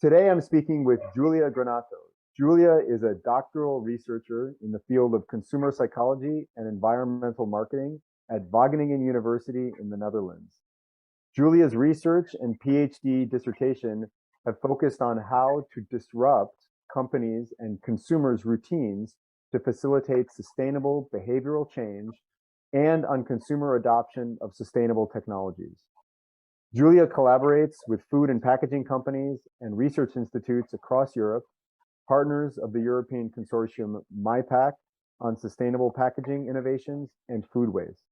Today I'm speaking with Giulia Granato. Giulia is a doctoral researcher in the field of consumer psychology and environmental marketing at Wageningen University in the Netherlands. Giulia's research and PhD dissertation have focused on how to disrupt companies' and consumers' routines to facilitate sustainable behavioral change and on consumer adoption of sustainable technologies. Giulia collaborates with food and packaging companies and research institutes across Europe, partners of the European consortium MyPack on sustainable packaging innovations and food waste.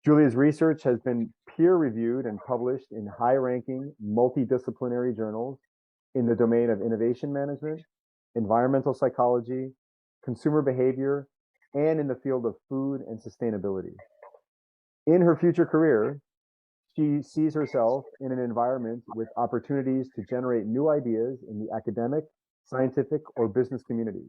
Giulia's research has been peer-reviewed and published in high-ranking multidisciplinary journals in the domain of innovation management, environmental psychology, consumer behavior, and in the field of food and sustainability. In her future career, she sees herself in an environment with opportunities to generate new ideas in the academic, scientific, or business communities.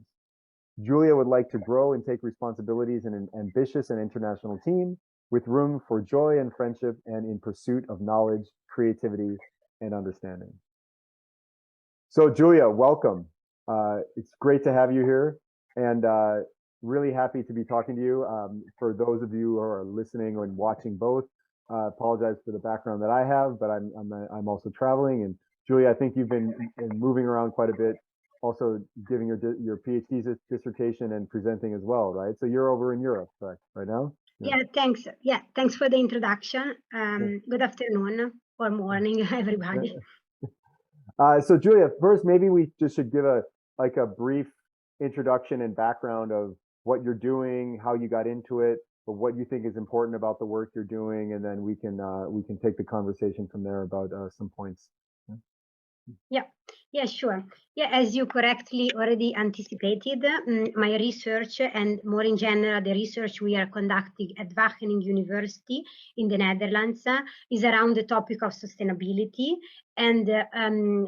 Giulia would like to grow and take responsibilities in an ambitious and international team with room for joy and friendship and in pursuit of knowledge, creativity, and understanding. So Giulia, welcome. It's great to have you here and really happy to be talking to you. For those of you who are listening and watching both, apologize for the background that I have, but I'm also traveling. And Giulia, I think you've been moving around quite a bit, also giving your PhD dissertation and presenting as well, right? So you're over in Europe, correct, right now? Yeah, thanks. Yeah, thanks for the introduction. Good afternoon or morning, everybody. So Giulia, first, maybe we just should give a brief introduction and background of what you're doing, how you got into it, but what you think is important about the work you're doing, and then we can take the conversation from there about some points. Yeah, sure. Yeah, as you correctly already anticipated, my research and more in general, the research we are conducting at Wageningen University in the Netherlands is around the topic of sustainability and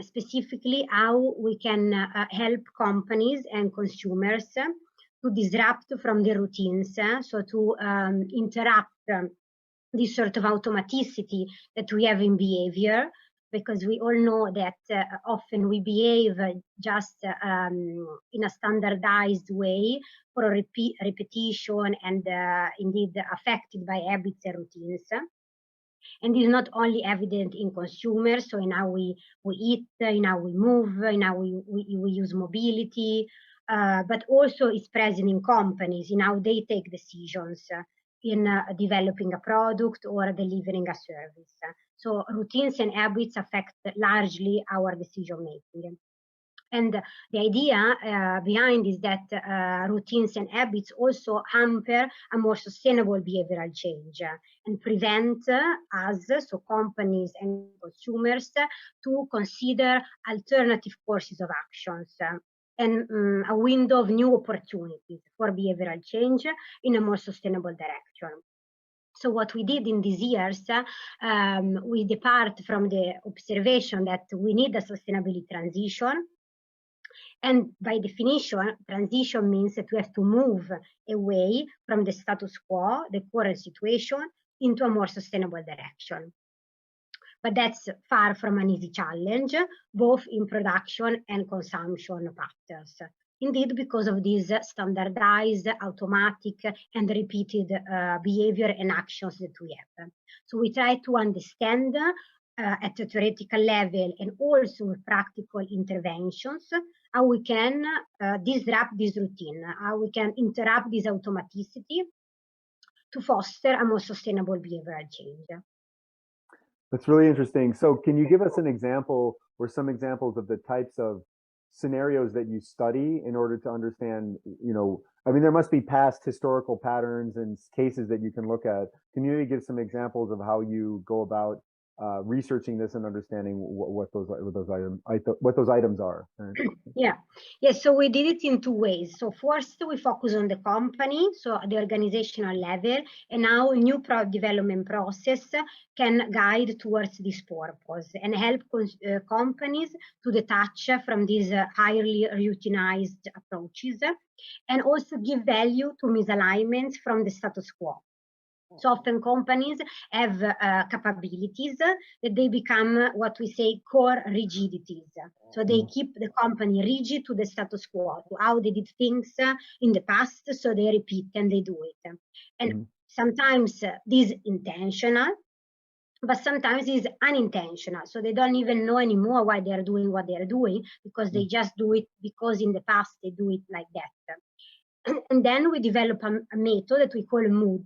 specifically how we can help companies and consumers to disrupt from the routines, so to interrupt this sort of automaticity that we have in behavior, because we all know that often we behave just in a standardized way for a repetition and indeed affected by habits and routines. And this is not only evident in consumers, so in how we eat, in how we move, in how we use mobility, but also is present in companies, in how they take decisions in developing a product or delivering a service. So routines and habits affect largely our decision making. And the idea behind is that routines and habits also hamper a more sustainable behavioral change and prevent us, so companies and consumers, to consider alternative courses of actions and a window of new opportunities for behavioral change in a more sustainable direction. So what we did in these years, we depart from the observation that we need a sustainability transition. And by definition, transition means that we have to move away from the status quo, the current situation, into a more sustainable direction. But that's far from an easy challenge, both in production and consumption patterns. Indeed, because of these standardized, automatic, and repeated behavior and actions that we have. So we try to understand at a theoretical level and also with practical interventions how we can disrupt this routine, how we can interrupt this automaticity to foster a more sustainable behavioral change. That's really interesting. So can you give us an example or some examples of the types of scenarios that you study in order to understand, I mean, there must be past historical patterns and cases that you can look at. Can you give some examples of how you go about researching this and understanding what those items are? Yes. So we did it in two ways. So first, we focus on the company, so at the organizational level, and how a new product development process can guide towards this purpose and help companies to detach from these highly routinized approaches, and also give value to misalignments from the status quo. So often companies have capabilities that they become what we say core rigidities. So they keep the company rigid to the status quo, to how they did things in the past, so they repeat and they do it. And sometimes this is intentional, but sometimes it's unintentional. So they don't even know anymore why they're doing what they're doing, because they just do it because in the past they do it like that. And then we develop a method that we call mood,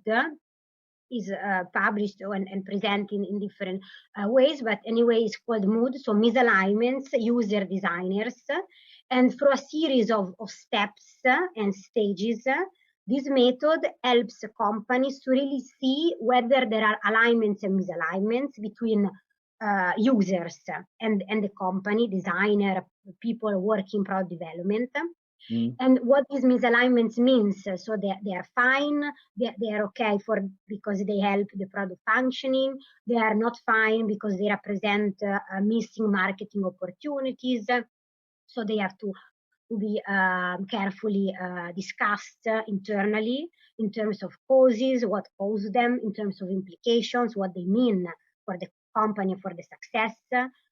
is published and presented in different ways, but anyway, it's called mood. So misalignments, user designers, and through a series of steps and stages, this method helps companies to really see whether there are alignments and misalignments between users and the company, designer, people working product development. And what these misalignments means, so they are fine, they are okay because they help the product functioning, they are not fine because they represent missing marketing opportunities, so they have to be carefully discussed internally in terms of causes, what caused them, in terms of implications, what they mean for the company, for the success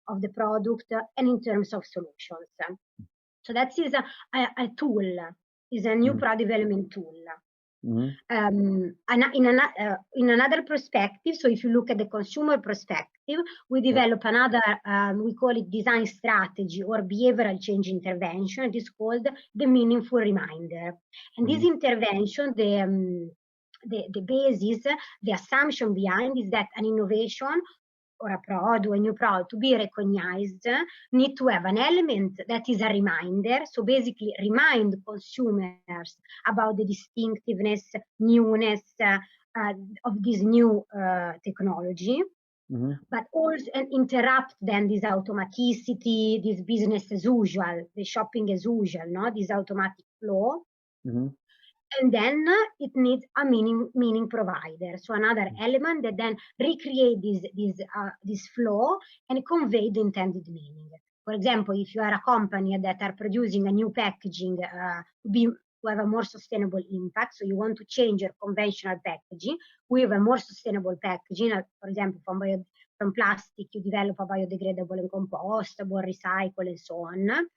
of the product, and in terms of solutions. So that is a tool, is a new product development tool. In another perspective, so if you look at the consumer perspective, we develop another, we call it design strategy or behavioral change intervention. It is called the meaningful reminder. And this intervention, the basis, the assumption behind is that an innovation or a product or a new product to be recognized need to have an element that is a reminder. So basically remind consumers about the distinctiveness, newness of this new technology, but also interrupt then this automaticity, this business as usual, the shopping as usual, no? This automatic flow. And then it needs a meaning provider, so another element that then recreate this flow and convey the intended meaning. For example, if you are a company that are producing a new packaging to have a more sustainable impact, so you want to change your conventional packaging with a more sustainable packaging, for example, from plastic, you develop a biodegradable and compostable, recycle, and so on,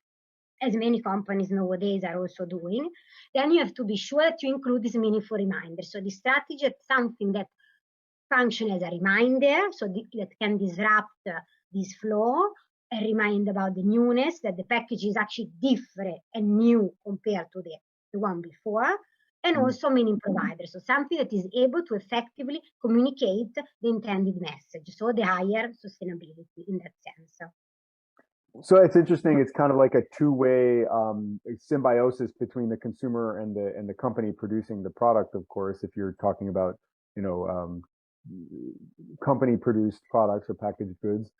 as many companies nowadays are also doing, then you have to be sure that you include this meaningful reminder. So the strategy is something that functions as a reminder, so that can disrupt this flow and remind about the newness, that the package is actually different and new compared to the one before, and also meaning provider, so something that is able to effectively communicate the intended message, so the higher sustainability in that sense. So it's interesting. It's kind of like a two-way symbiosis between the consumer and the company producing the product. Of course, if you're talking about company-produced products or packaged goods,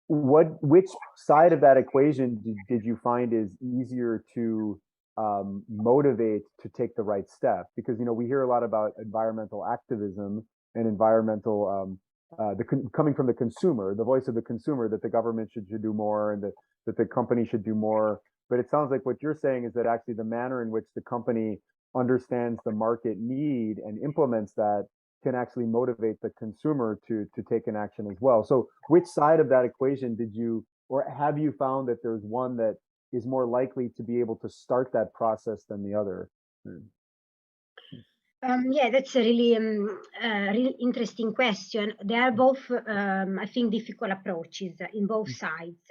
which side of that equation did you find is easier to motivate to take the right step? Because we hear a lot about environmental activism and environmental coming from the consumer, the voice of the consumer, that the government should do more and that the company should do more. But it sounds like what you're saying is that actually the manner in which the company understands the market need and implements that can actually motivate the consumer to take an action as well. So which side of that equation did you, or have you found that there's one that is more likely to be able to start that process than the other? Yeah, that's a really interesting question. They are both, I think, difficult approaches in both sides.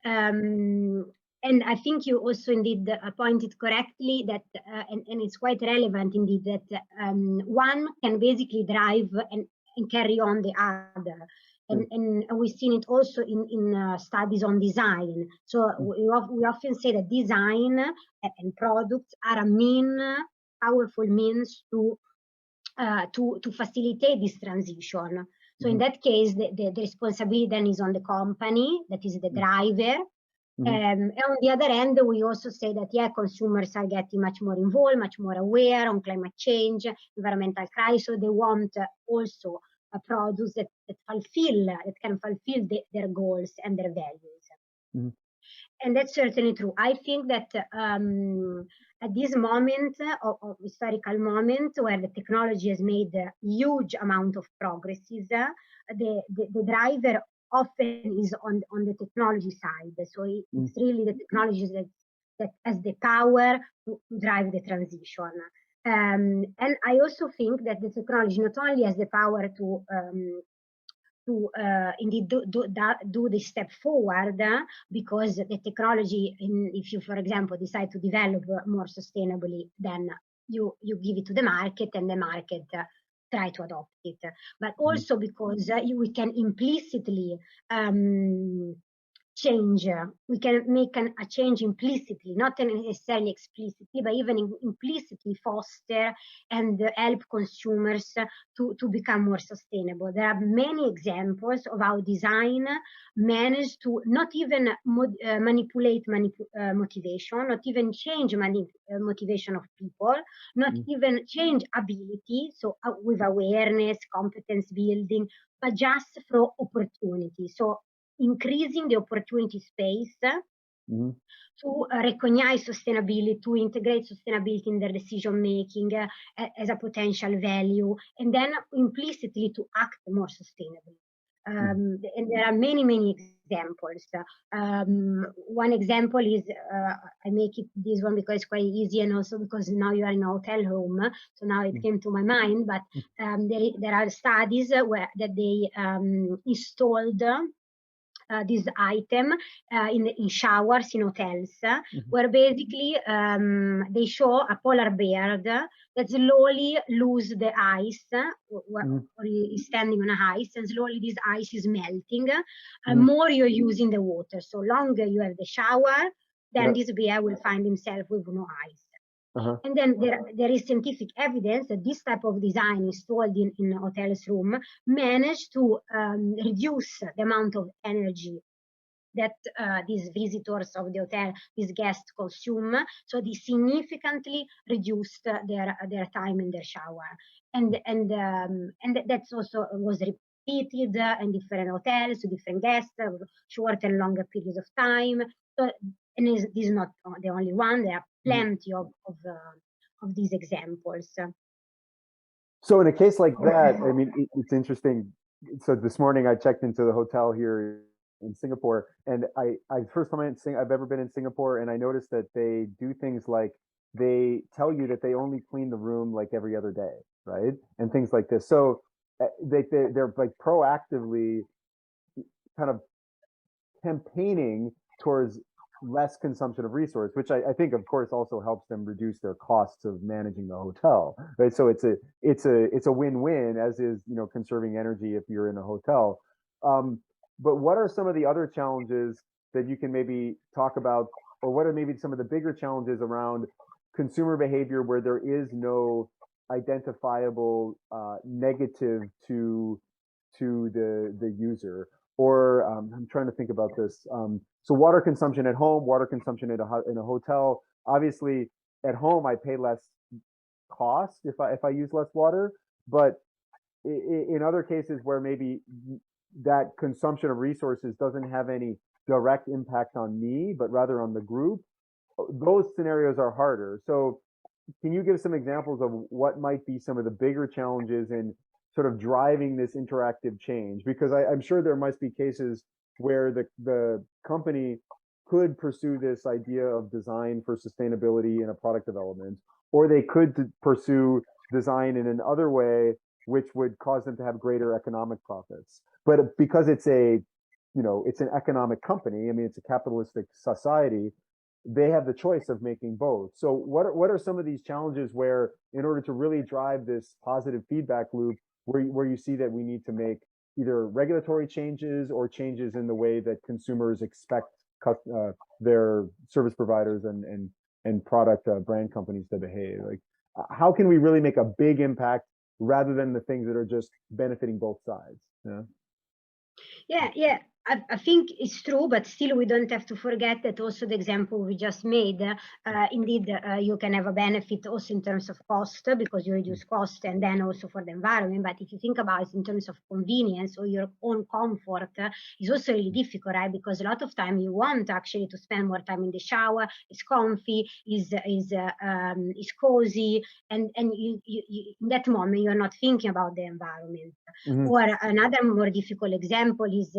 And I think you also indeed pointed correctly that, and it's quite relevant indeed, that one can basically drive and carry on the other. And we've seen it also in studies on design. So we often say that design and products are a powerful means to facilitate this transition. So in that case, the responsibility then is on the company, that is the driver. And on the other end, we also say that, consumers are getting much more involved, much more aware on climate change, environmental crisis. So they want also products that can fulfill their goals and their values. And that's certainly true. I think that at this moment, of historical moment, where the technology has made a huge amount of progresses, the driver often is on the technology side. So Mm, it's really the technology that has the power to drive the transition. And I also think that the technology not only has the power to indeed do the step forward, because the technology, if you, for example, decide to develop more sustainably, then you give it to the market, and the market try to adopt it. But mhm, also because we can implicitly um, change. We can make a change implicitly, not necessarily explicitly, but even implicitly foster and help consumers to become more sustainable. There are many examples of how design managed to not even manipulate motivation, not even change motivation of people, not mm, even change ability, so with awareness, competence building, but just through opportunity. So increasing the opportunity space mhm. to recognize sustainability, to integrate sustainability in their decision making as a potential value, and then implicitly to act more sustainably. Mhm. And there are many, many examples. One example is, I make it this one because it's quite easy, and also because now you are in a hotel room, so now it came to my mind. But there are studies that they installed this item in showers in hotels, Mhm. where basically they show a polar bear that slowly lose the ice, Mhm. or is standing on ice, and slowly this ice is melting. Mhm. More you're using the water, so longer you have the shower, then Yeah. this bear will find himself with no ice. Uh-huh. And then there is scientific evidence that this type of design installed in a hotel's room managed to reduce the amount of energy that these visitors of the hotel, these guests consume. So they significantly reduced their time in their shower, and that's also was repeated in different hotels to different guests, short and longer periods of time. So, and this is not the only one. There are Mhm. plenty of these examples. So in a case like that, I mean, it's interesting. So this morning I checked into the hotel here in Singapore, and I first time I've ever been in Singapore, and I noticed that they do things like they tell you that they only clean the room like every other day, right? And things like this. So they're like proactively kind of campaigning towards less consumption of resource, which I think, of course, also helps them reduce their costs of managing the hotel, right? So it's a win-win, as is conserving energy if you're in a hotel. But what are some of the other challenges that you can maybe talk about, or what are maybe some of the bigger challenges around consumer behavior where there is no identifiable negative to the user? Or I'm trying to think about this. So water consumption at home, water consumption in a hotel. Obviously, at home I pay less cost if I use less water, but in other cases where maybe that consumption of resources doesn't have any direct impact on me, but rather on the group, those scenarios are harder. So can you give some examples of what might be some of the bigger challenges in sort of driving this interactive change? Because I'm sure there must be cases where the company could pursue this idea of design for sustainability in a product development, or they could pursue design in another way, which would cause them to have greater economic profits. But because it's an economic company, I mean, it's a capitalistic society, they have the choice of making both. So what are some of these challenges where, in order to really drive this positive feedback loop, where you see that we need to make either regulatory changes or changes in the way that consumers expect their service providers and product brand companies to behave? Like, how can we really make a big impact rather than the things that are just benefiting both sides? Yeah. Yeah, yeah. I think it's true, but still we don't have to forget that also the example we just made, indeed, you can have a benefit also in terms of cost because you reduce cost and then also for the environment. But if you think about it in terms of convenience or your own comfort, it's also really difficult, right? Because a lot of time you want actually to spend more time in the shower, it's comfy, is cozy, and you in that moment you're not thinking about the environment. Or another more difficult example is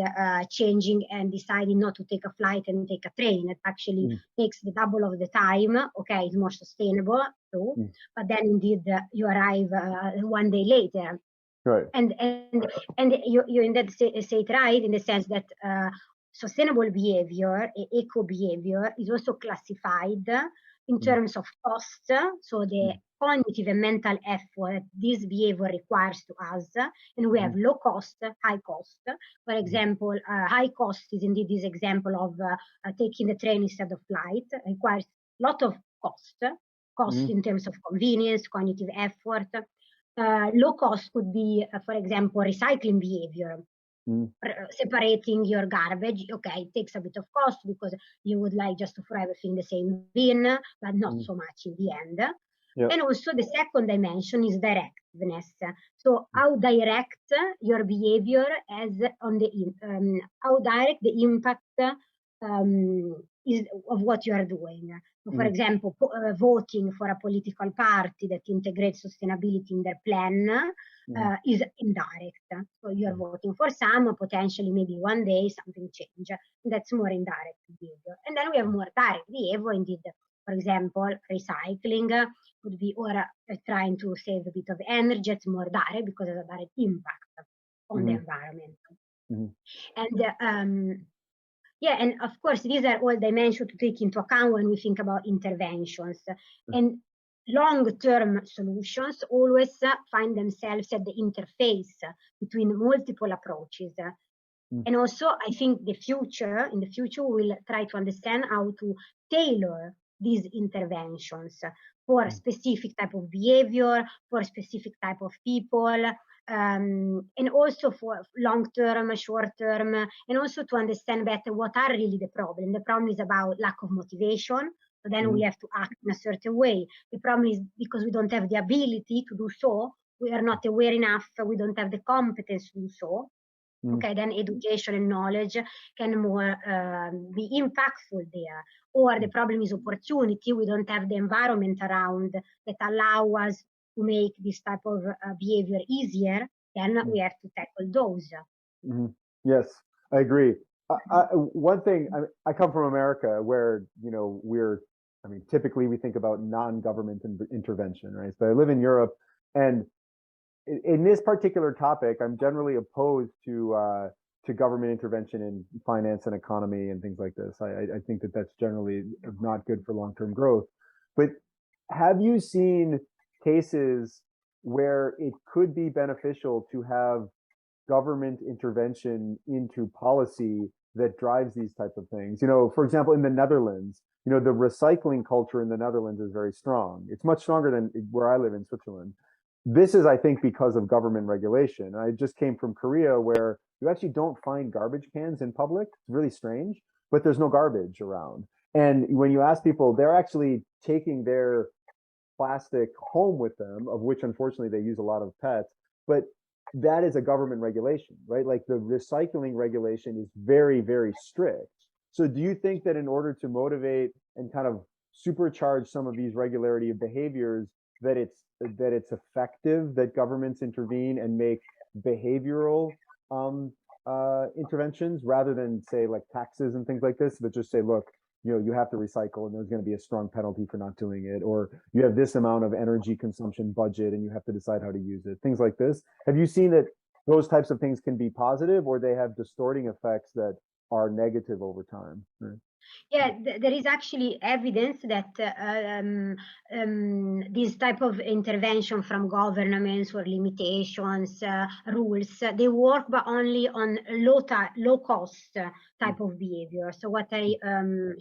changing and deciding not to take a flight and take a train. It actually takes the double of the time. Okay, it's more sustainable, true, but then indeed you arrive 1 day later. Right. And you in that say it right in the sense that sustainable behavior, eco behavior, is also classified in terms of cost. So the cognitive and mental effort this behavior requires to us, and we have low cost, high cost. For example, high cost is indeed this example of taking the train instead of flight. It requires a lot of cost in terms of convenience, cognitive effort. Low cost could be, for example, recycling behavior. Separating your garbage, okay, it takes a bit of cost because you would like just to throw everything in the same bin, but not so much in the end. Yep. And also the second dimension is directness. So how direct your behavior has on the how direct the impact is of what you are doing. So for example, voting for a political party that integrates sustainability in their plan is indirect. So you are voting for some, potentially maybe one day something change. That's more indirect behavior. And then we have more direct behavior, indeed. For example, recycling could be, or trying to save a bit of energy. It's more direct because of a direct impact on the environment. And yeah, and of course, these are all dimensions to take into account when we think about interventions. And long-term solutions always find themselves at the interface between multiple approaches. And also, I think in the future, we'll try to understand how to tailor these interventions for a specific type of behavior, for a specific type of people, and also for long-term, short-term, and also to understand better what are really the problem. The problem is about lack of motivation. So then we have to act in a certain way. The problem is because we don't have the ability to do so. We are not aware enough. We don't have the competence to do so. Okay, then education and knowledge can more be impactful there. Or the problem is opportunity. We don't have the environment around that allow us to make this type of behavior easier. Then we have to tackle those. Yes, I agree. One thing, I come from America where, typically we think about non-government intervention, right? So I live in Europe, and in this particular topic, I'm generally opposed to government intervention in finance and economy and things like this. I think that that's generally not good for long-term growth. But have you seen cases where it could be beneficial to have government intervention into policy that drives these type of things? For example, in the Netherlands, the recycling culture in the Netherlands is very strong. It's much stronger than where I live in Switzerland. This is, I think, because of government regulation. I just came from Korea where you actually don't find garbage cans in public. It's really strange, but there's no garbage around. And when you ask people, they're actually taking their plastic home with them, of which unfortunately they use a lot of pets. But that is a government regulation, right? Like the recycling regulation is very, very strict. So do you think that in order to motivate and kind of supercharge some of these regularity of behaviors, that it's effective that governments intervene and make behavioral interventions rather than say like taxes and things like this, but just say, look, you have to recycle and there's going to be a strong penalty for not doing it, or you have this amount of energy consumption budget and you have to decide how to use it, things like this. Have you seen that those types of things can be positive, or they have distorting effects that are negative over time? Right? Yeah, there is actually evidence that this type of intervention from governments or limitations, rules, they work but only on low cost type of behavior. So what I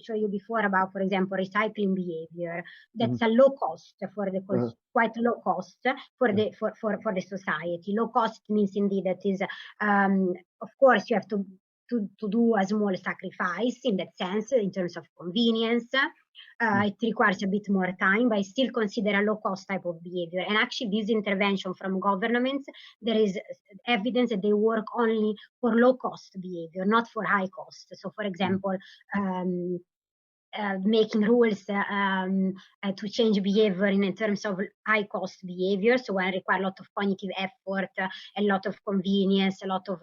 showed you before about, for example, recycling behavior, that's a low cost for the quite low cost for the society. Low cost means indeed that is, of course, you have to to do a small sacrifice in that sense, in terms of convenience. It requires a bit more time, but I still consider a low-cost type of behavior. And actually, this intervention from governments, there is evidence that they work only for low-cost behavior, not for high cost. So, for example, making rules to change behavior in terms of high cost behavior, so when require a lot of cognitive effort, a lot of convenience, a lot of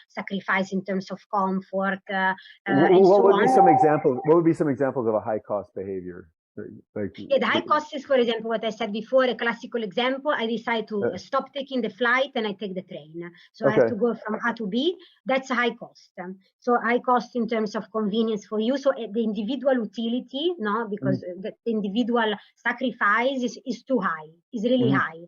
sacrifice in terms of comfort, and what so would on. be some examples? What would be some examples of a high cost behavior? Like, yeah, the high cost is, for example, what I said before, a classical example. I decide to stop taking the flight and I take the train. So I have to go from A to B. That's a high cost. So high cost in terms of convenience for you. So the individual utility, no, because the individual sacrifice is too high, is really high.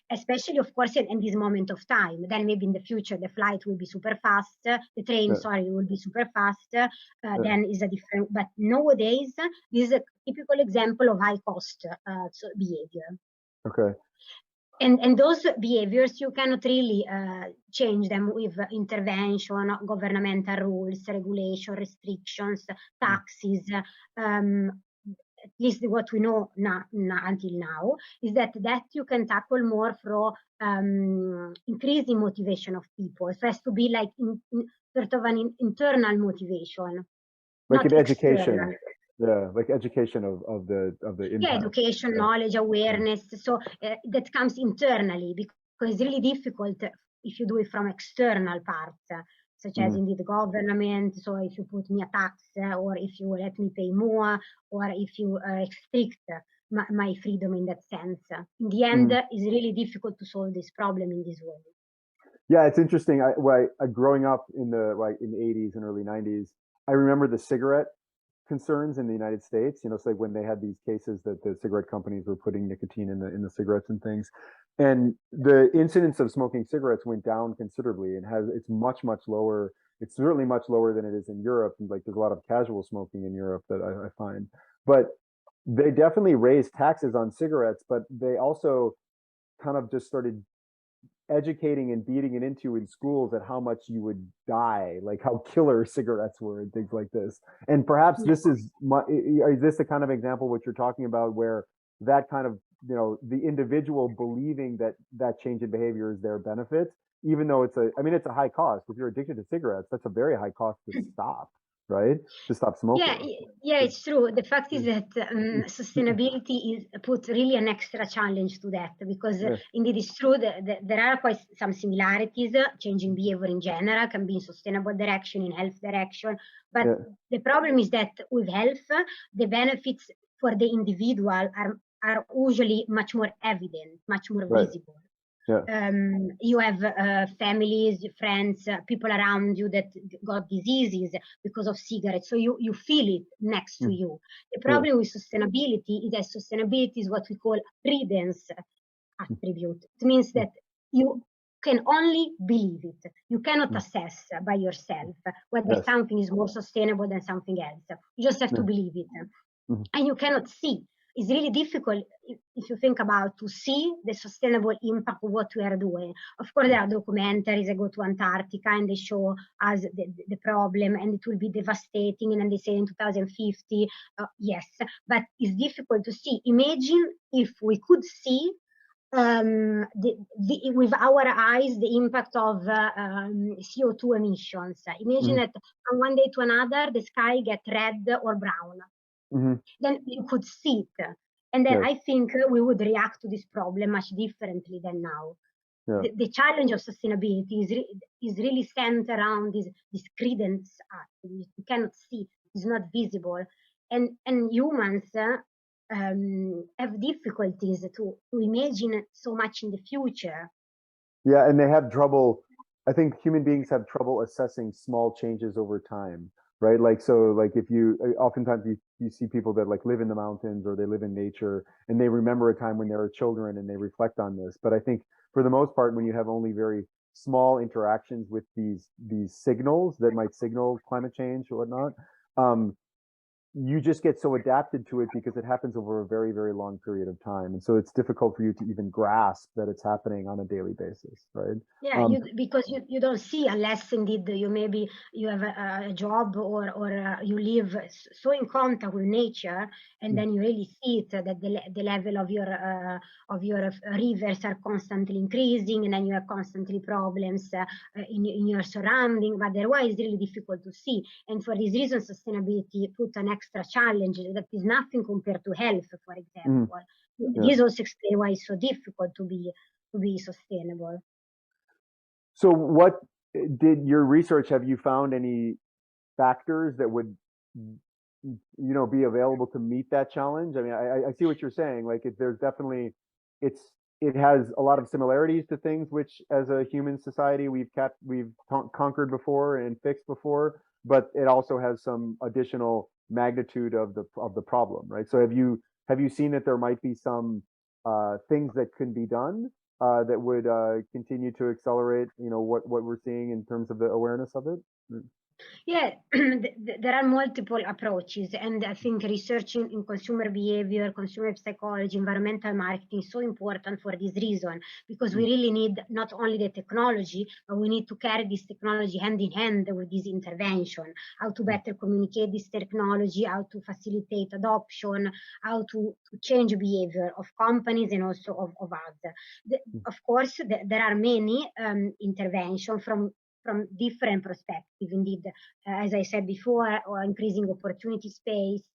Especially, of course, in this moment of time. Then maybe in the future, the flight will be super fast. The train, sorry, will be super fast. Then is a different. But nowadays, this is a typical example of high cost behavior. Okay. And those behaviors, you cannot really change them with intervention, governmental rules, regulation, restrictions, taxes. At least what we know until now is that you can tackle more through increasing motivation of people. So it has to be like sort of an internal motivation, like not an education. external. Yeah, like education of the impact. Yeah, education, knowledge, awareness. So that comes internally, because it's really difficult if you do it from external parts, such as indeed the government. So if you put me a tax, or if you let me pay more, or if you restrict my freedom in that sense. In the end, it's really difficult to solve this problem in this way. Yeah, it's interesting. Growing up in the in the 80s and early 90s, I remember the cigarette concerns in the United States. You know, it's like when they had these cases that the cigarette companies were putting nicotine in the cigarettes and things, and the incidence of smoking cigarettes went down considerably, and it's much lower. It's certainly much lower than it is in Europe. And like there's a lot of casual smoking in Europe that I find, but they definitely raised taxes on cigarettes, but they also kind of just started educating and beating it into in schools at how much you would die, like how killer cigarettes were and things like this. And perhaps this is this the kind of example what you're talking about, where that kind of, you know, the individual believing that change in behavior is their benefit, even though it's a high cost. If you're addicted to cigarettes, that's a very high cost to stop, right? To stop smoking. Yeah, it's true. The fact is that sustainability is put really an extra challenge to that, because indeed it's true that there are quite some similarities. Changing behavior in general can be in sustainable direction, in health direction. But the problem is that with health, the benefits for the individual are usually much more evident, much more visible. You have families, friends, people around you that got diseases because of cigarettes, so you feel it next to you. The problem with sustainability is that sustainability is what we call credence attribute. It means that you can only believe it. You cannot assess by yourself whether something is more sustainable than something else. You just have to believe it. And you cannot see. It's really difficult, if you think about, to see the sustainable impact of what we are doing. Of course, there are documentaries that go to Antarctica and they show us the problem, and it will be devastating, and then they say in 2050, yes, but it's difficult to see. Imagine if we could see with our eyes the impact of CO2 emissions. Imagine that from one day to another the sky gets red or brown. Then you could see it, and then I think we would react to this problem much differently than now. The challenge of sustainability is really centered around this credence act. You cannot see, it's not visible, and humans have difficulties to imagine so much in the future. Yeah, and they have trouble. I think human beings have trouble assessing small changes over time, right? Like, so like if you oftentimes you see people that like live in the mountains or they live in nature and they remember a time when they were children and they reflect on this. But I think for the most part, when you have only very small interactions with these signals that might signal climate change or whatnot, you just get so adapted to it because it happens over a very, very long period of time. And so it's difficult for you to even grasp that it's happening on a daily basis, right? Yeah, because you don't see, unless indeed you have a job or you live so in contact with nature, and then you really see it, that the level of your rivers are constantly increasing, and then you have constantly problems in your surrounding. But otherwise, it's really difficult to see. And for this reason, sustainability put an extra challenge that is nothing compared to health, for example. This also explains why it's so difficult to be sustainable. So what did your research, have you found any factors that would, be available to meet that challenge? I mean, I see what you're saying. Like there's definitely, it has a lot of similarities to things which as a human society we've conquered before and fixed before, but it also has some additional magnitude of the problem, right? So have you seen that there might be some things that can be done that would continue to accelerate, what we're seeing in terms of the awareness of it? Yeah, there are multiple approaches, and I think researching in consumer behavior, consumer psychology, environmental marketing is so important for this reason, because we really need not only the technology, but we need to carry this technology hand in hand with this intervention, how to better communicate this technology, how to facilitate adoption, how to change behavior of companies and also of us. Of course, there are many interventions from different perspectives. Indeed, as I said before, increasing opportunity space,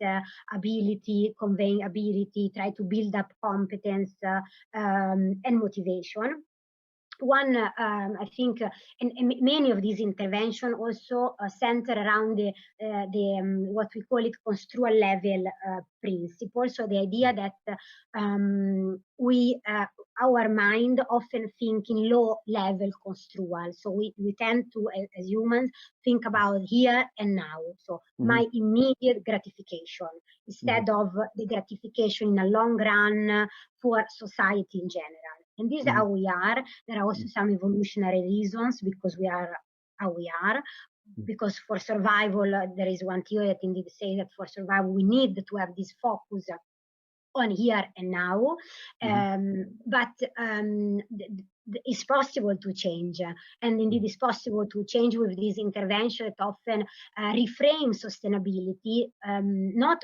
ability, conveying ability, try to build up competence and motivation. One, I think, and many of these interventions also center around the what we call it construal level principle. So the idea that our mind often think in low level construal. So we tend to, as humans, think about here and now. So my immediate gratification instead of the gratification in a long run for society in general. And this is how we are. There are also some evolutionary reasons because we are how we are. Because for survival, there is one theory that indeed says that for survival, we need to have this focus on here and now. But it's possible to change. And indeed, it's possible to change with this intervention that often reframe sustainability, not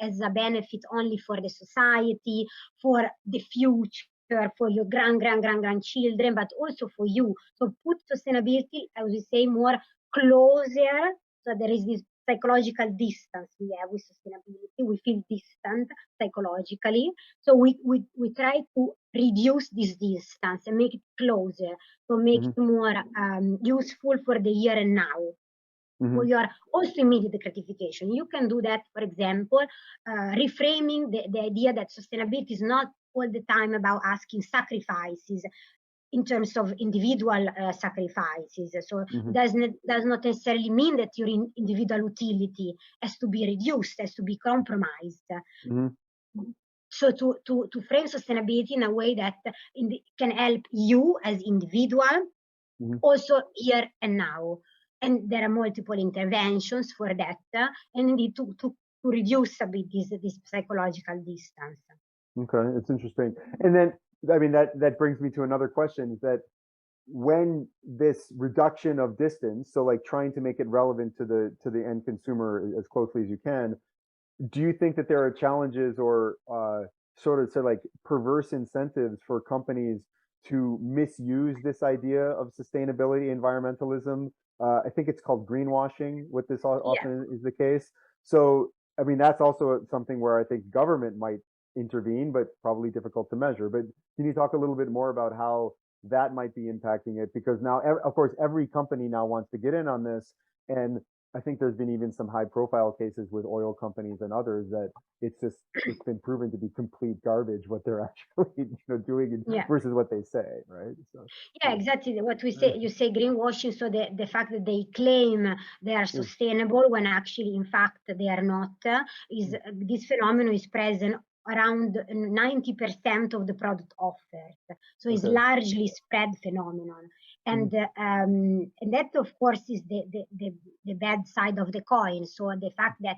as a benefit only for the society, for the future, for your grandchildren, but also for you. So put sustainability, I would say, more closer. So there is this psychological distance we have with sustainability. We feel distant psychologically. So we try to reduce this distance and make it closer. So make it more useful for the here and now. For your also immediate gratification. You can do that, for example, reframing the idea that sustainability is not all the time about asking sacrifices in terms of individual sacrifices. So it does not necessarily mean that your individual utility has to be reduced, has to be compromised. So to frame sustainability in a way that can help you as individual, also here and now. And there are multiple interventions for that, and indeed to reduce a bit this psychological distance. Okay, it's interesting. And then, I mean, that brings me to another question, is that when this reduction of distance, so like trying to make it relevant to the end consumer as closely as you can, do you think that there are challenges or sort of say like perverse incentives for companies to misuse this idea of sustainability, environmentalism? I think it's called greenwashing, what this often is the case. So, I mean, that's also something where I think government might intervene, but probably difficult to measure. But can you talk a little bit more about how that might be impacting it? Because now, of course, every company now wants to get in on this. And I think there's been even some high profile cases with oil companies and others that it's been proven to be complete garbage what they're actually doing versus what they say, right? So, yeah, exactly what we say. You say greenwashing, so the fact that they claim they are sustainable when actually in fact they are not, is this phenomenon is present around 90% of the product offers. So it's largely spread phenomenon. And that, of course, is the bad side of the coin. So the fact that,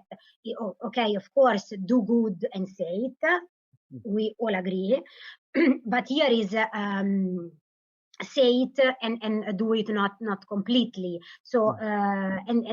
okay, of course, do good and say it, we all agree. But here is say it and do it not completely. So and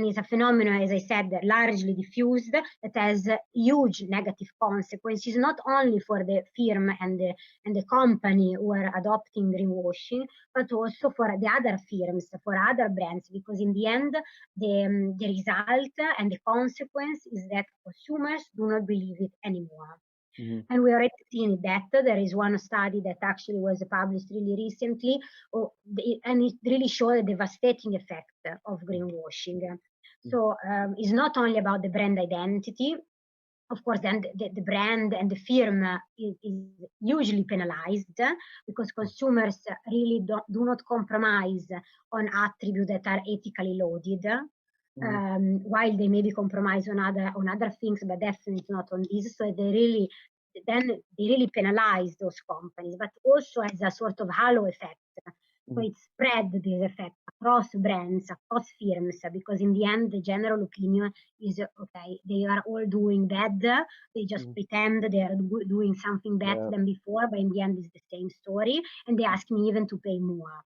it's a phenomenon, as I said, largely diffused, that has huge negative consequences, not only for the firm and the company who are adopting greenwashing, but also for the other firms, for other brands, because in the end, the result and the consequence is that consumers do not believe it anymore. And we already seen that. There is one study that actually was published really recently, and it really showed a devastating effect of greenwashing. So it's not only about the brand identity. Of course, then the brand and the firm is usually penalized because consumers really do not compromise on attributes that are ethically loaded. While they maybe compromise on other things, but definitely not on this. So they really penalize those companies, but also as a sort of halo effect. So it spread this effect across brands, across firms, because in the end, the general opinion is, okay, they are all doing bad. They just pretend they are doing something better than before, but in the end, it's the same story. And they ask me even to pay more.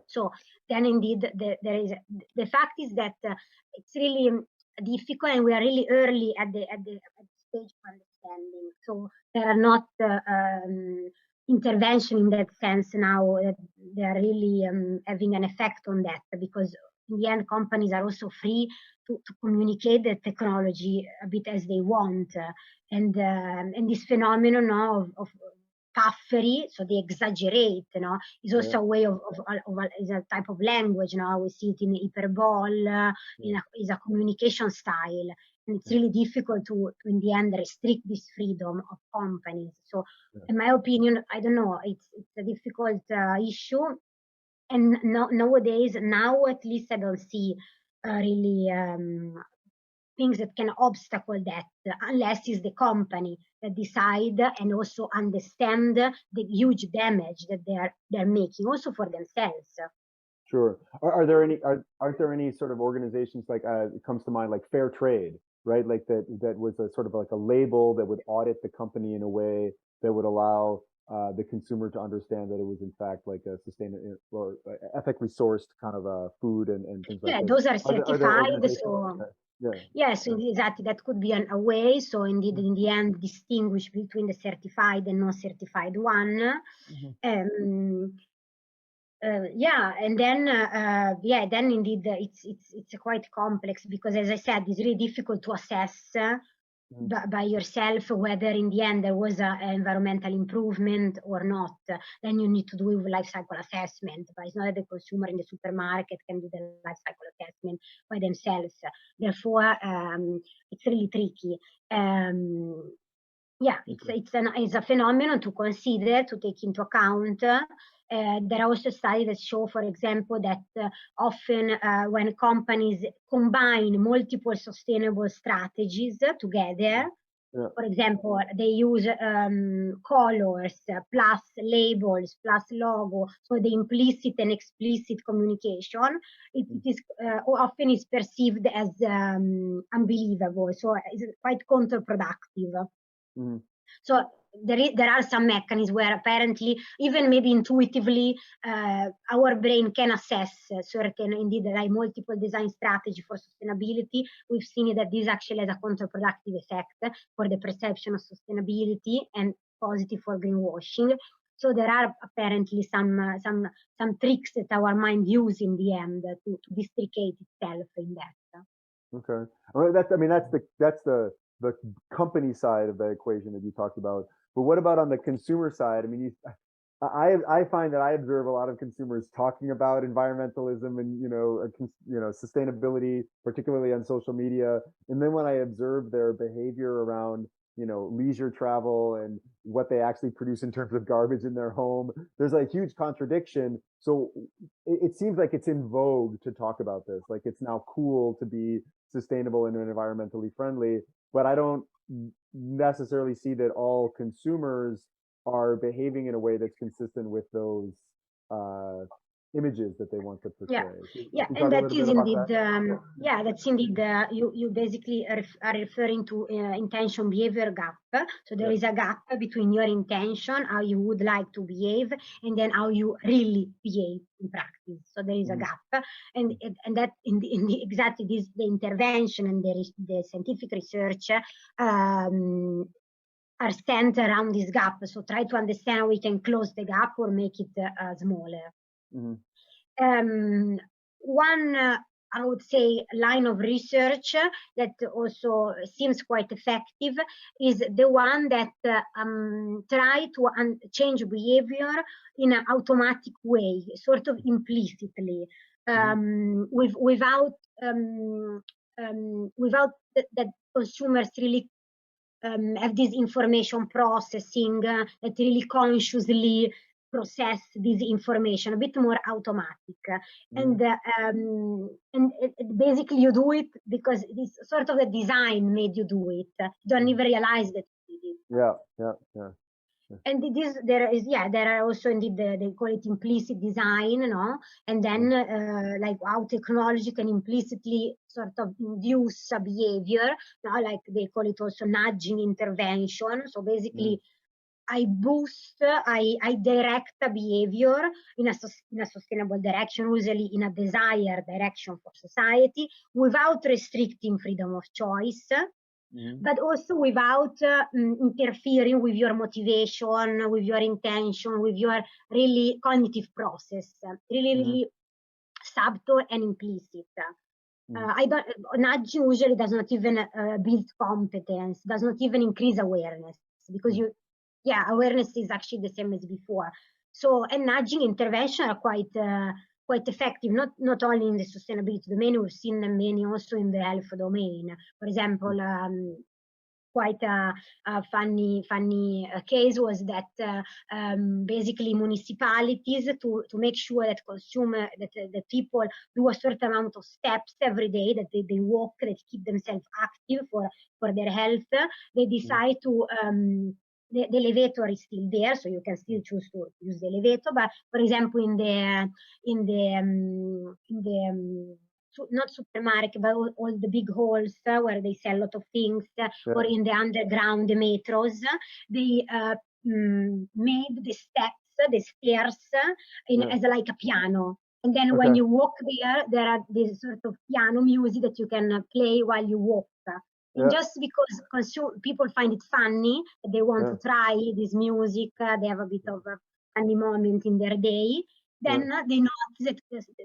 So then indeed, there is the fact is that it's really difficult, and we are really early at the stage of understanding. So there are not intervention in that sense now. They are really having an effect on that, because in the end, companies are also free to communicate the technology a bit as they want, and this phenomenon of puffery, so they exaggerate, is also a way of is a type of language. We see it in hyperbole, is a communication style, and it's really difficult to in the end restrict this freedom of companies. So, in my opinion, I don't know, it's a difficult issue, and nowadays, now at least I don't see really things that can obstacle that, unless it's the company that decide and also understand the huge damage that they're making also for themselves. Sure. Are there any aren't there any sort of organizations like it comes to mind, like Fair Trade, right? Like that was a sort of like a label that would audit the company in a way that would allow the consumer to understand that it was in fact like a sustainable or ethically sourced kind of food and things like this. Those are Are there certified. organizations? So yes, exactly. That could be a way. So indeed, in the end, distinguish between the certified and non-certified one. And then then indeed it's quite complex, because, as I said, it's really difficult to assess by yourself whether in the end there was an environmental improvement or not. Then you need to do a life cycle assessment, but it's not that the consumer in the supermarket can do the life cycle assessment by themselves. Therefore, it's really tricky. It's a phenomenon to consider, to take into account. There are also studies that show, for example, that often when companies combine multiple sustainable strategies together, for example, they use colors plus labels plus logo, so the implicit and explicit communication, it is often is perceived as unbelievable, so it's quite counterproductive. So there are some mechanisms where apparently, even maybe intuitively, our brain can assess certain, indeed, like multiple design strategy for sustainability. We've seen that this actually has a counterproductive effect for the perception of sustainability and positive for greenwashing. So there are apparently some tricks that our mind use in the end to districate itself in that. Okay, well, that's the company side of the equation that you talked about. But what about on the consumer side? I mean, I find that I observe a lot of consumers talking about environmentalism and sustainability, particularly on social media. And then when I observe their behavior around leisure travel and what they actually produce in terms of garbage in their home, there's a huge contradiction. So it seems like it's in vogue to talk about this. Like it's now cool to be sustainable and environmentally friendly, but I don't necessarily see that all consumers are behaving in a way that's consistent with those images that they want to portray. Yeah, Can yeah, you and talk a that little is bit about indeed, that? yeah, that's indeed, you basically are referring to intention behavior gap. So there Yeah. is a gap between your intention, how you would like to behave, and then how you really behave in practice. So there is a Mhm. gap, and that in the exactly this the intervention and the scientific research are centered around this gap. So try to understand how we can close the gap or make it smaller. Mhm. One, I would say, line of research that also seems quite effective is the one that try to change behavior in an automatic way, sort of implicitly, without that consumers really have this information processing that really consciously process this information a bit more automatic and basically you do it because it's sort of the design made you do it, you don't even realize that you did it. Yeah, yeah, yeah. And it is there are also indeed they call it implicit design, no? And then like how technology can implicitly sort of induce a behavior, no? Like they call it also nudging intervention. So basically I direct a behavior in a sustainable direction, usually in a desired direction for society, without restricting freedom of choice, but also without interfering with your motivation, with your intention, with your really cognitive process, really subtle and implicit. I don't, nudging usually does not even build competence, does not even increase awareness because awareness is actually the same as before. So, and nudging intervention are quite effective, not only in the sustainability domain, we've seen many also in the health domain. For example, quite a funny case was that basically municipalities to make sure that that people do a certain amount of steps every day, that they walk, that keep themselves active for their health, they decide to the elevator is still there, so you can still choose to use the elevator. But for example, not supermarket, but all the big halls where they sell a lot of things, or in the underground metros, they made the steps, the stairs, as like a piano. And then when you walk there are this sort of piano music that you can play while you walk. And just because people find it funny, they want to try this music, they have a bit of a funny moment in their day, then they notice that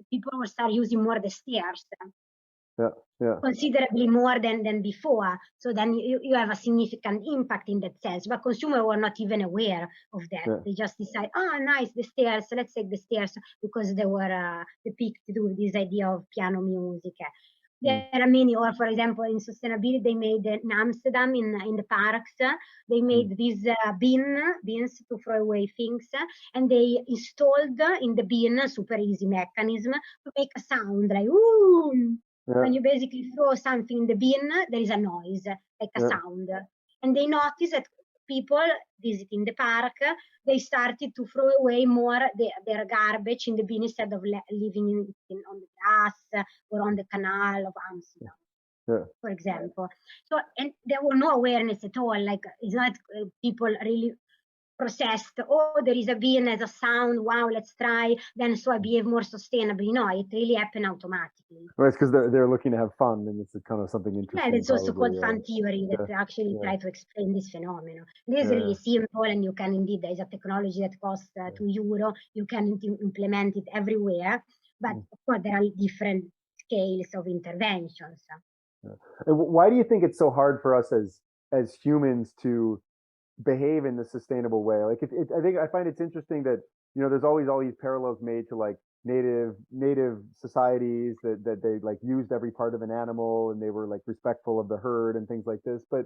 people will start using more the stairs. Considerably more than before. So then you have a significant impact in that sense. But consumers were not even aware of that. They just decide, oh, nice, the stairs, let's take the stairs, because they were depicted with this idea of piano music. There are many, or for example, in sustainability, they made in Amsterdam, in the parks, they made these bins to throw away things, and they installed in the bin a super easy mechanism to make a sound like, ooh. When you basically throw something in the bin, there is a noise, like a sound. And they noticed that people visiting the park, they started to throw away more their garbage in the bin instead of leaving it on the grass or on the canal of Amsterdam, for example. So, and there was no awareness at all. Like, it's not people really processed, oh, there is a bin as a sound, wow, let's try, then so I behave more sustainably. No, it really happened automatically. Well, it's because they're looking to have fun, and it's kind of something interesting. Yeah, it's also called fun theory that actually try to explain this phenomenon. It is really simple, and you can indeed, there is a technology that costs €2. You can implement it everywhere, but of course there are different scales of interventions. And why do you think it's so hard for us as humans to behave in the sustainable way? Like, I think I find it's interesting that there's always all these parallels made to like native societies that they like used every part of an animal and they were like respectful of the herd and things like this. But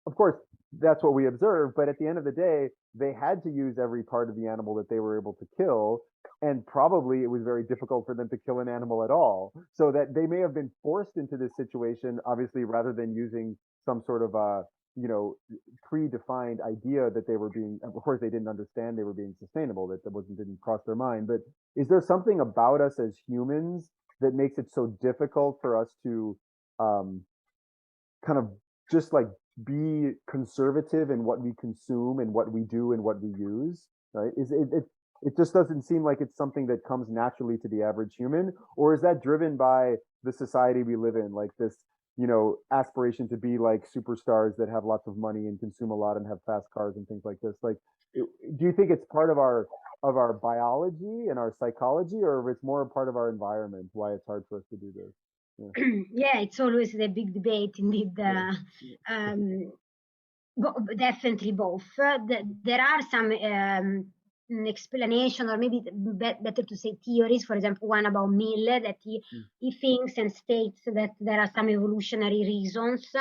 of course, that's what we observe. But at the end of the day, they had to use every part of the animal that they were able to kill. And probably it was very difficult for them to kill an animal at all. So that they may have been forced into this situation, obviously, rather than using some sort of predefined idea that they were being, of course they didn't understand they were being sustainable, that didn't cross their mind. But is there something about us as humans that makes it so difficult for us to um, kind of just like be conservative in what we consume and what we do and what we use, right? It just doesn't seem like it's something that comes naturally to the average human, or is that driven by the society we live in, like this, aspiration to be like superstars that have lots of money and consume a lot and have fast cars and things like this? Like, do you think it's part of our biology and our psychology, or if it's more a part of our environment, why it's hard for us to do this? Yeah. Yeah, it's always the big debate indeed. Yeah. Um, Definitely both. There are some explanation, or maybe better to say theories. For example, one about Mill, that he thinks and states that there are some evolutionary reasons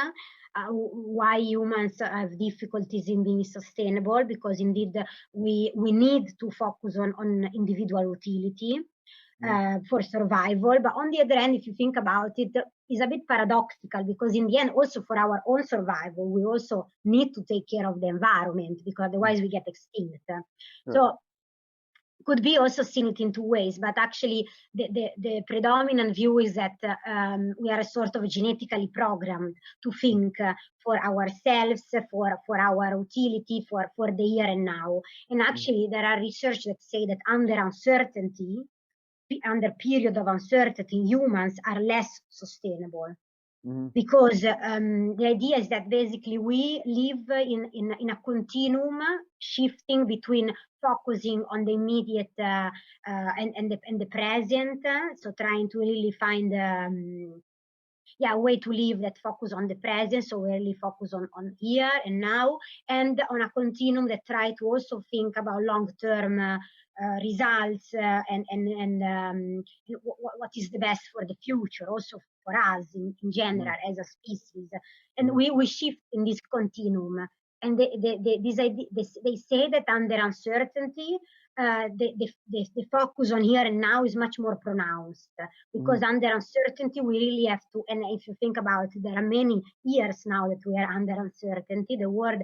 why humans have difficulties in being sustainable, because indeed we need to focus on individual utility for survival. But on the other hand, if you think about it, it's a bit paradoxical, because in the end, also for our own survival, we also need to take care of the environment, because otherwise we get extinct. So could be also seen it in two ways, but actually the predominant view is that we are sort of genetically programmed to think for ourselves, for our utility, for the here and now. And actually there are research that say that under period of uncertainty, humans are less sustainable. Because the idea is that basically we live in a continuum, shifting between focusing on the immediate and the present, so trying to really find a way to live that focus on the present, so we really focus on here and now, and on a continuum that try to also think about long-term results and what is the best for the future, also for us in general as a species. And we shift in this continuum. And they say that under uncertainty, the focus on here and now is much more pronounced, because under uncertainty we really have to, and if you think about it, there are many years now that we are under uncertainty. The world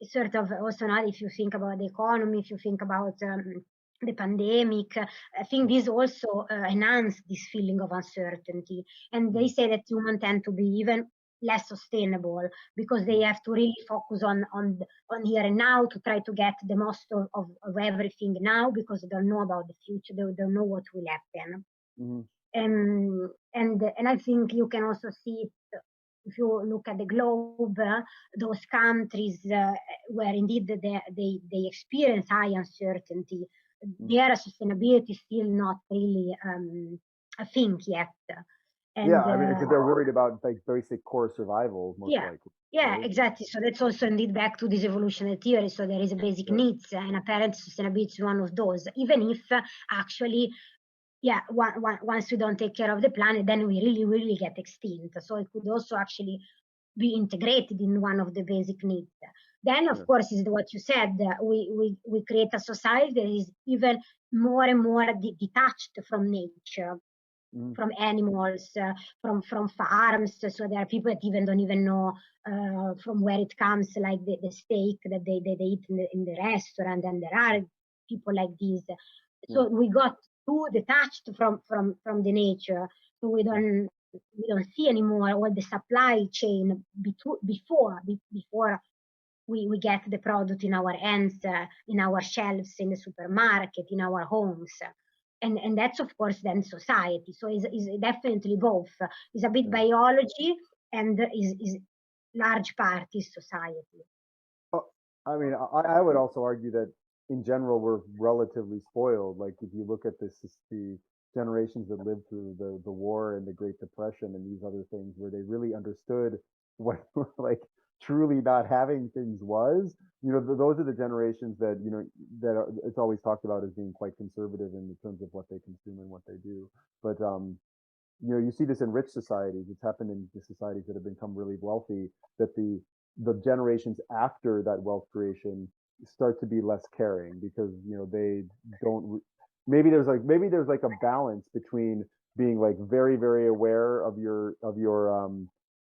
is sort of also not, if you think about the economy, if you think about the pandemic, I think this also enhanced this feeling of uncertainty. And they say that humans tend to be even less sustainable, because they have to really focus on here and now, to try to get the most of everything now, because they don't know about the future, they don't know what will happen. And I think you can also see it if you look at the globe, those countries where indeed they experience high uncertainty, their sustainability is still not really a thing yet. And, I mean, because they're worried about like basic core survival, most likely. Yeah, exactly. So that's also indeed back to this evolutionary theory. So there is a basic needs, and apparent sustainability is one of those. Even if actually, once we don't take care of the planet, then we really get extinct. So it could also actually be integrated in one of the basic needs. Then, of course, is what you said. We create a society that is even more and more detached from nature, from animals, from farms. So there are people that even don't even know from where it comes, like the steak that they eat in the restaurant. And there are people like this. So we got too detached from the nature. So we don't see anymore all the supply chain before we get the product in our hands, in our shelves, in the supermarket, in our homes. And that's of course then society. So is definitely both. It's a bit biology, and is large part is society. I mean, I would also argue that in general we're relatively spoiled. Like if you look at the generations that lived through the war and the Great Depression and these other things, where they really understood what like truly not having things was. Those are the generations that it's always talked about as being quite conservative in terms of what they consume and what they do. But you see this in rich societies. It's happened in the societies that have become really wealthy, that the generations after that wealth creation start to be less caring, because they don't. Maybe there's like a balance between being like very aware of your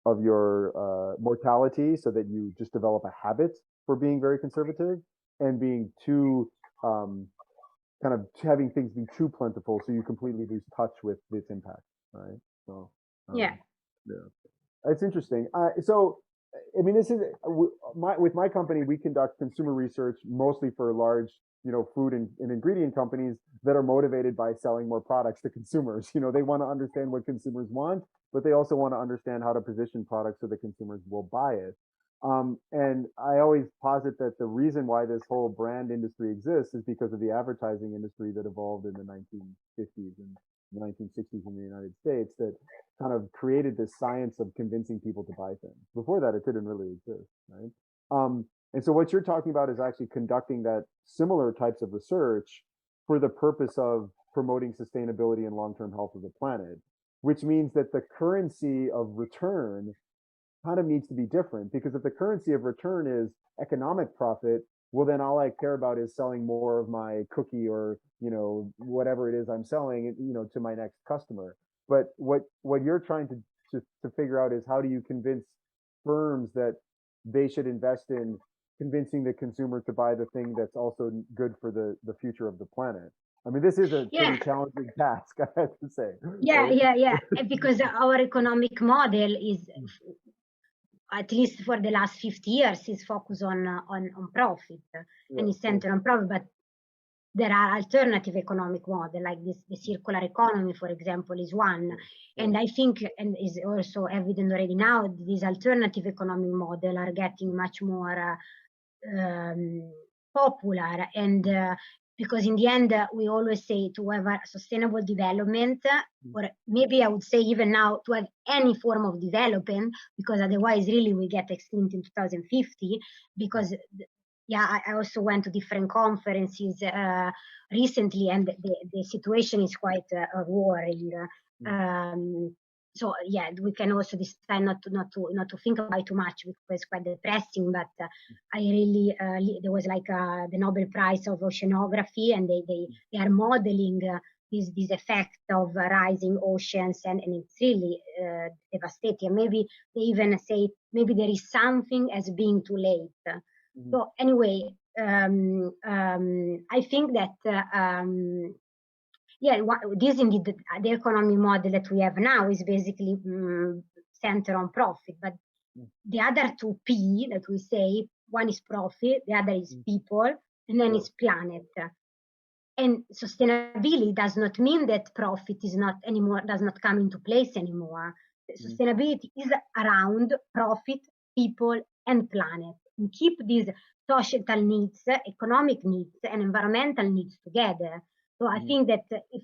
mortality, so that you just develop a habit for being very conservative, and being too kind of having things be too plentiful, so you completely lose touch with its impact, right? So Yeah. yeah, it's interesting. So I mean, this is with my company, we conduct consumer research mostly for large, food and ingredient companies that are motivated by selling more products to consumers. They want to understand what consumers want, but they also want to understand how to position products so that consumers will buy it. And I always posit that the reason why this whole brand industry exists is because of the advertising industry that evolved in the 1950s and the 1960s in the United States, that kind of created this science of convincing people to buy things. Before that, it didn't really exist, right? And so what you're talking about is actually conducting that similar types of research for the purpose of promoting sustainability and long-term health of the planet, which means that the currency of return kind of needs to be different, because if the currency of return is economic profit, well, then all I care about is selling more of my cookie, or whatever it is I'm selling, to my next customer. But what you're trying to figure out is, how do you convince firms that they should invest in convincing the consumer to buy the thing that's also good for the future of the planet? I mean, this is a pretty challenging task, I have to say. Yeah, right? yeah. Because our economic model is, at least for the last 50 years, is focused on profit, and is centered on profit. But there are alternative economic models, like the circular economy, for example, is one. And I think, and is also evident already now, these alternative economic models are getting much more popular. And because in the end, we always say to have a sustainable development, or maybe I would say even now to have any form of development, because otherwise really we get extinct in 2050. Because I also went to different conferences recently, and the situation is quite worrying. So we can also decide not to think about it too much, because it's quite depressing. But I really there was like the Nobel Prize of Oceanography, and they are modeling this effect of rising oceans, and it's really devastating. Maybe they even say maybe there is something as being too late. So anyway, I think that this indeed, the economic model that we have now is basically centered on profit. But the other two P that we say, one is profit, the other is people, and then is planet. And sustainability does not mean that profit does not come into place anymore. Sustainability is around profit, people, and planet. We keep these societal needs, economic needs, and environmental needs together. So I think that if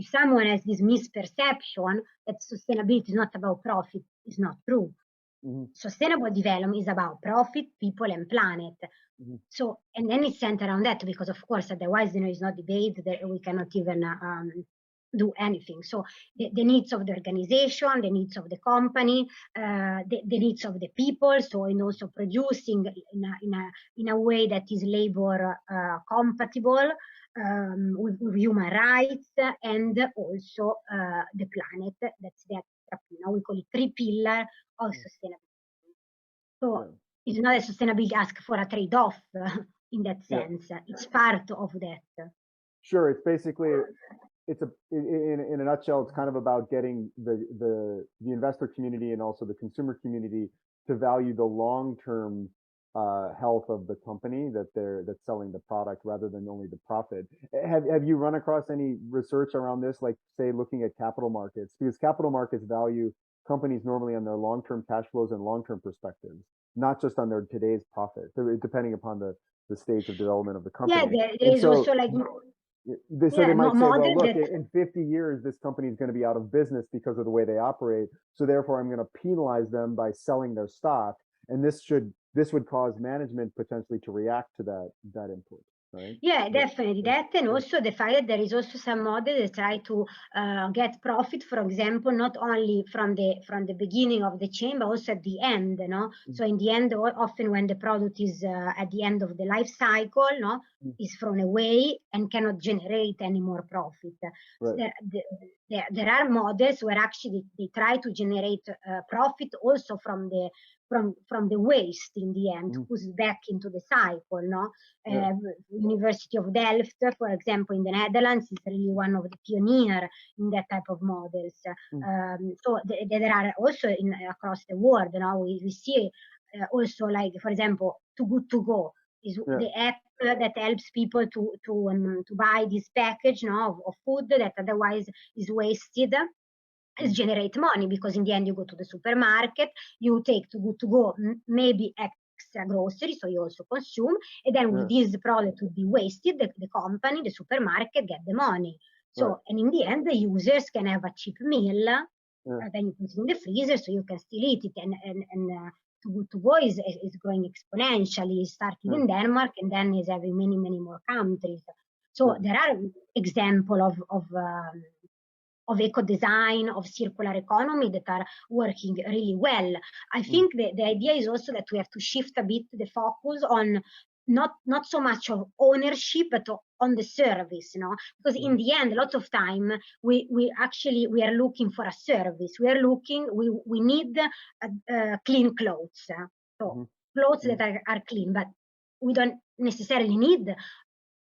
someone has this misperception that sustainability is not about profit, is not true. Sustainable development is about profit, people, and planet. So, and then it's centered on that, because of course, otherwise, it's not debate that we cannot even do anything. So the needs of the organization, the needs of the company, the needs of the people. So in also producing in a way that is labor compatible with human rights, and also the planet. That's that. We call it 3 pillars of sustainability. So it's not a sustainability ask for a trade-off in that sense. It's part of that. Sure, it's basically, in a nutshell, it's kind of about getting the investor community and also the consumer community to value the long-term health of the company that's selling the product, rather than only the profit. Have you run across any research around this, like say looking at capital markets? Because capital markets value companies normally on their long-term cash flows and long-term perspectives, not just on their today's profit, depending upon the stage of development of the company. Yeah, there is also like they might say, well, look, in 50 years, this company is going to be out of business because of the way they operate. So therefore, I'm going to penalize them by selling their stock. And this would cause management potentially to react to that input. Right? Yeah, definitely that, and also the fact that there is also some model that try to get profit, for example, not only from the beginning of the chain, but also at the end. So in the end, often when the product is at the end of the life cycle, is thrown away and cannot generate any more profit. So Right. there are models where actually they try to generate profit also from the waste in the end, to Mhm. put it back into the cycle. No, Yeah. University of Delft, for example, in the Netherlands, is really one of the pioneer in that type of models. Mm. So there are also across the world. Now we see also, like, for example, Too Good To Go is Yeah. the app that helps people to buy this package, no, of food that otherwise is wasted, is Mm. generate money, because in the end you go to the supermarket, you take Too Good To Go, maybe extra groceries, so you also consume, and then with Yeah. this product would be wasted, the company, the supermarket get the money. Right. So, and in the end, the users can have a cheap meal, Yeah. then you put it in the freezer so you can still eat it. And Too Good To Go is growing exponentially. It started Yeah. in Denmark and then is having many, many more countries. So Yeah. there are examples of eco design, of circular economy that are working really well. I Mm. think the idea is also that we have to shift a bit the focus on not so much of ownership, but on the service, you know, because in Mhm. the end, a lot of time we actually we are looking for a service. We need clean clothes, so Mhm. clothes that Mhm. are clean, but we don't necessarily need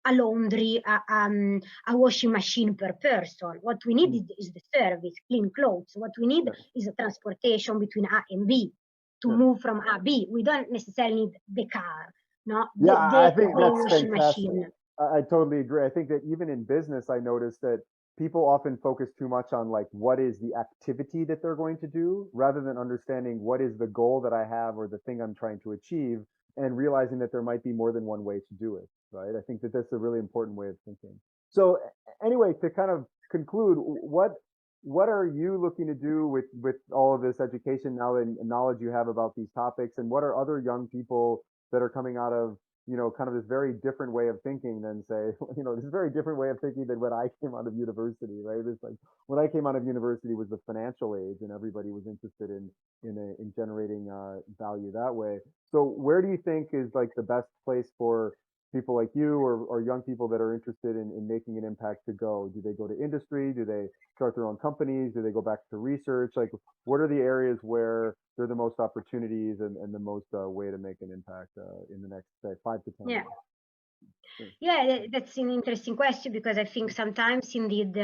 a laundry, a washing machine per person. What we need Mm. is the service, clean clothes. What we need Yeah. is a transportation between A and B to Yeah. move from A B. We don't necessarily need the car, no, Yeah, I think the that's washing fantastic. machine. I totally agree. I think that even in business, I noticed that people often focus too much on like what is the activity that they're going to do rather than understanding what is the goal that I have or the thing I'm trying to achieve and realizing that there might be more than one way to do it, right? I think that that's a really important way of thinking. So anyway, to kind of conclude, what are you looking to do with all of this education now and knowledge you have about these topics, and what are other young people that are coming out of kind of this very different way of thinking than say, this very different way of thinking than when I came out of university, right? It's like when I came out of university was the financial age and everybody was interested in generating value that way. So where do you think is like the best place for people like you or young people that are interested in making an impact to go? Do they go to industry? Do they start their own companies? Do they go back to research? Like, what are the areas where there are the most opportunities and the most way to make an impact in the next, say, 5 to 10 Yeah. years? Sure. Yeah, that's an interesting question, because I think sometimes indeed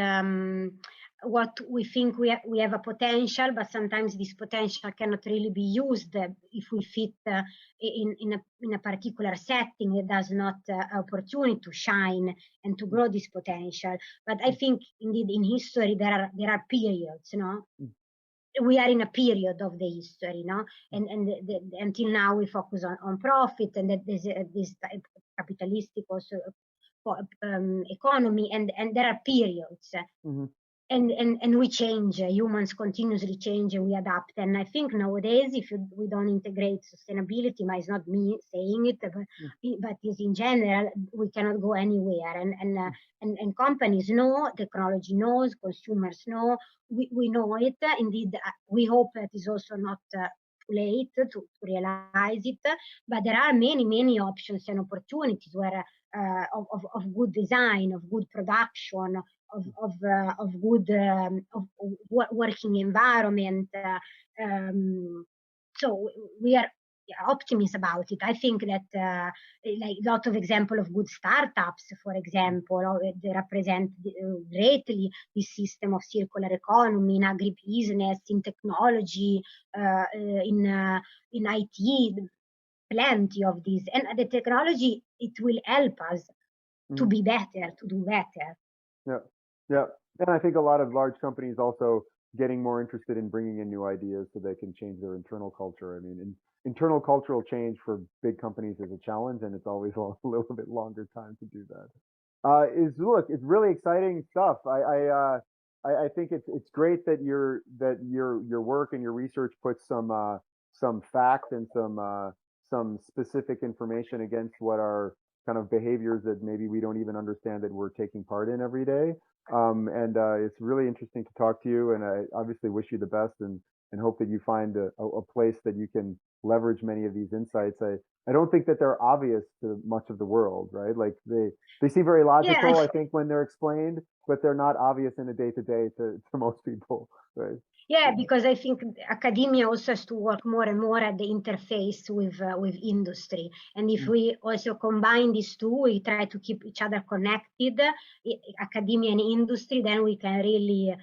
what we think we have a potential, but sometimes this potential cannot really be used if we fit in a particular setting that does not opportunity to shine and to grow this potential. But I think indeed in history there are periods, you know, we are in a period of the history, no? And until now we focus on profit, and that there's this type of capitalistic also economy, and there are periods, Mm-hmm. and we change. Humans continuously change, and we adapt. And I think nowadays, if we don't integrate sustainability, but it's not me saying it, but is in general, we cannot go anywhere. And companies know, technology knows, consumers know, we know it. Indeed, we hope that is also not too late to realize it. But there are many, many options and opportunities where of good design, of good production, of good working environment. So we are optimistic about it. I think that like a lot of example of good startups, for example, they represent greatly this system of circular economy in agribusiness, in technology, in IT. Plenty of these, and the technology, it will help us to Mm-hmm. be better, to do better. Yeah, yeah. And I think a lot of large companies also getting more interested in bringing in new ideas so they can change their internal culture. I mean, internal cultural change for big companies is a challenge, and it's always a little bit longer time to do that. Look, it's really exciting stuff. I think it's great that your work and your research puts some fact and some specific information against what are kind of behaviors that maybe we don't even understand that we're taking part in every day. And it's really interesting to talk to you, and I obviously wish you the best and hope that you find a place that you can leverage many of these insights. I don't think that they're obvious to much of the world, right? Like they seem very logical, I think, when they're explained, but they're not obvious in a day-to-day to most people, right? Yeah, because I think academia also has to work more and more at the interface with industry. And if we also combine these two, we try to keep each other connected, academia and industry, then we can really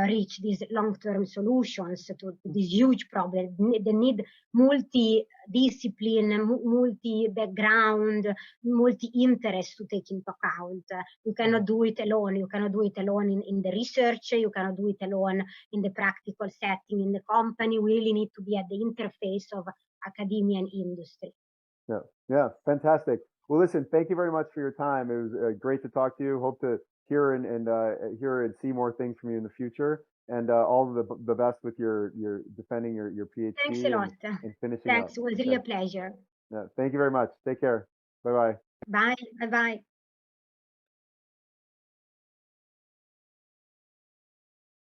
reach these long-term solutions to this huge problem. They need multi-discipline, multi-background, multi-interest to take into account. You cannot do it alone. You cannot do it alone in the research. You cannot do it alone in the practical setting in the company. We really need to be at the interface of academia and industry. Yeah, yeah, fantastic. Well, listen, thank you very much for your time. It was great to talk to you. Hope to hear and hear and see more things from you in the future. And all the best with your defending your PhD. Thanks a lot. And finishing Thanks. up. It was really a pleasure. Yeah, thank you very much. Take care. Bye bye. Bye. Bye bye.